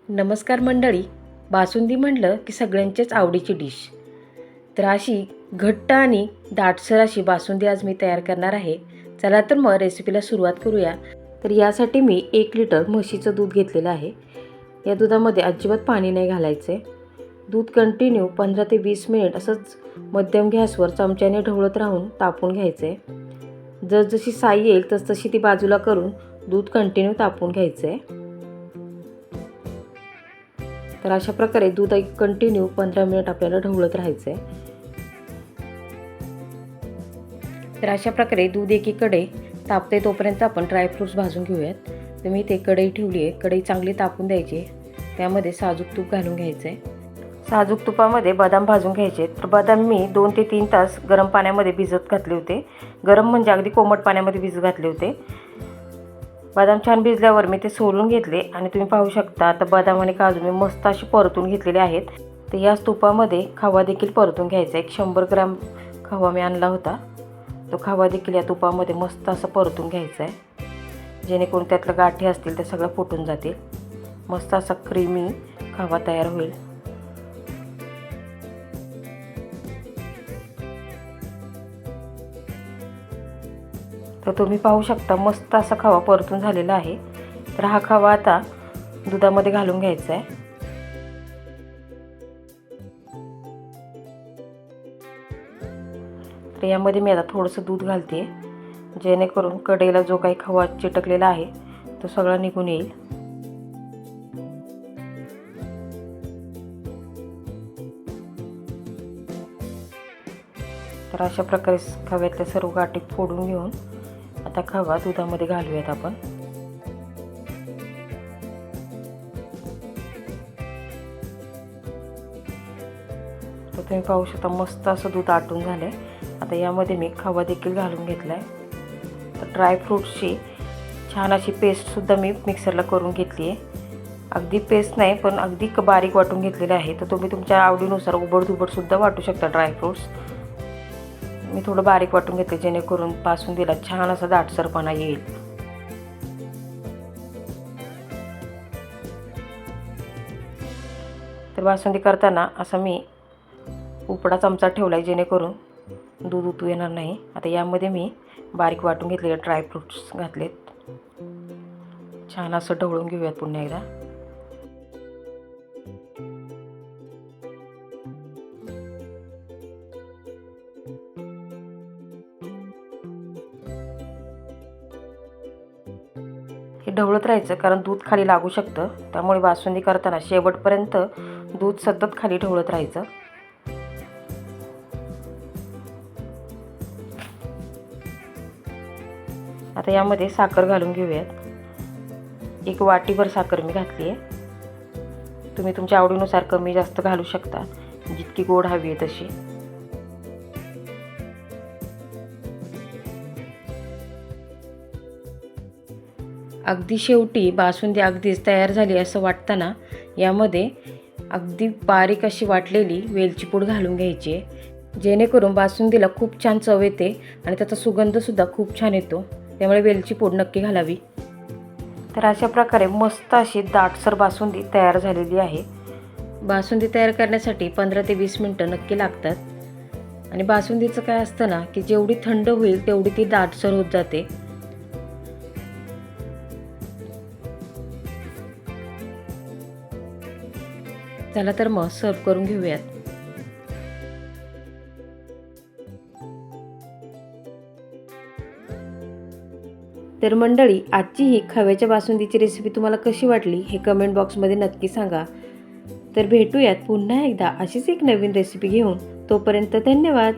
नमस्कार मंडळी. बासुंदी म्हटलं की सगळ्यांच्याच आवडीची डिश. तर अशी घट्ट आणि दाटसर अशी बासुंदी आज मी तयार करणार आहे. चला तर मग रेसिपीला सुरुवात करूया. तर यासाठी मी 1 लिटर म्हशीचं दूध घेतलेलं आहे. या दुधामध्ये अजिबात पाणी नाही घालायचं आहे. दूध कंटिन्यू 15 ते 20 मिनिट असंच मध्यम गॅसवर चमच्याने ढवळत राहून तापून घ्यायचं आहे. जसजशी साई येईल तसतशी ती बाजूला करून दूध कंटिन्यू तापून घ्यायचं आहे. तर अशा प्रकारे दूध कंटिन्यू 15 मिनिट आपल्याला ढवळत राहायचं आहे. तर अशा प्रकारे दूध एकीकडे तापते तोपर्यंत आपण ड्रायफ्रूट्स भाजून घेऊयात. तर मी इथे कढई ठेवली आहे. कढई चांगली तापून द्यायची. त्यामध्ये साजूक तूप घालून घ्यायचं आहे. साजूक तुपामध्ये बदाम भाजून घ्यायचे. तर बदाम मी 2 ते 3 तास गरम पाण्यामध्ये भिजत घातले होते. गरम म्हणजे अगदी कोमट पाण्यामध्ये भिजत घातले होते. बदाम छान भिजल्यावर मी ते सोलून घेतले आणि तुम्ही पाहू शकता आता बदाम आणि काजू मी मस्त असे परतून घेतलेले आहेत. तर याच तुपामध्ये खवा देखील परतून घ्यायचा. 100 ग्रॅम खवा मी आणला होता. तो खवा देखील या तुपामध्ये मस्त असं परतून घ्यायचा आहे, जेणेकरून त्यातलं गाठी असतील ते सगळं फुटून जातील. मस्त असा क्रीमी खवा तयार होईल. तर तुम्ही पाहू शकता मस्त असा खवा परतून झालेला आहे. तर हा खवा आता दुधामध्ये घालून घ्यायचा आहे. तर यामध्ये मी आता थोडंसं दूध घालते, जेणेकरून कढईला जो काही खवा चिटकलेला आहे तो सगळा निघून येईल. तर अशा प्रकारे खव्यातल्या सर्व गाठी फोडून घेऊन आता खवा दुधामध्ये घालूयात आपण. तर तुम्ही पाहू शकता मस्त असं दूध आटून झालं आहे. आता यामध्ये मी खवा देखील घालून घेतला आहे. तर ड्रायफ्रूट्सची छान अशी पेस्टसुद्धा मी मिक्सरला करून घेतली आहे. अगदी पेस्ट नाही पण अगदी बारीक वाटून घेतलेले आहे. तर तुम्ही तुमच्या आवडीनुसार उबडधुबडसुद्धा वाटू शकता ड्रायफ्रूट्स. मी थोडं बारीक वाटून घेतले, जेणेकरून बासुंदीला छान असा दाटसरपणा येईल. तर बासुंदी करताना असा मी उपडा चमचा ठेवला आहे, जेणेकरून दूध उतू येणार नाही. आता यामध्ये मी बारीक वाटून घेतलेले ड्रायफ्रूट्स घातलेत. छान असं ढवळून घेऊयात पुन्हा एकदा. हे ढवळत राहायचं, कारण दूध खाली लागू शकतं. त्यामुळे बासुंदी करताना शेवटपर्यंत दूध सतत खाली ढवळत राहायचं. आता यामध्ये साखर घालून घेऊयात. 1 वाटीभर साखर मी घातली आहे. तुम्ही तुमच्या आवडीनुसार कमी जास्त घालू शकता, जितकी गोड हवी आहे तशी. अगदी शेवटी बासुंदी अगदीच तयार झाली असं वाटताना यामध्ये अगदी बारीक अशी वाटलेली वेलची पूड घालून घ्यायची आहे, जेणेकरून बासुंदीला खूप छान चव येते आणि त्याचा सुगंधसुद्धा खूप छान येतो. त्यामुळे वेलची पूड नक्की घालावी. तर अशा प्रकारे मस्त अशी दाटसर बासुंदी तयार झालेली आहे. बासुंदी तयार करण्यासाठी 15 ते 20 मिनटं नक्की लागतात. आणि बासुंदीचं काय असतं ना, की जेवढी थंड होईल तेवढी ती दाटसर होत जाते. चला तर मग सर्व करून घेऊयात. तर मंडळी, आजची ही खव्याच्या बासुंदीची रेसिपी तुम्हाला कशी वाटली हे कमेंट बॉक्समध्ये नक्की सांगा. तर भेटूयात पुन्हा एकदा अशीच एक नवीन रेसिपी घेऊन. तोपर्यंत धन्यवाद.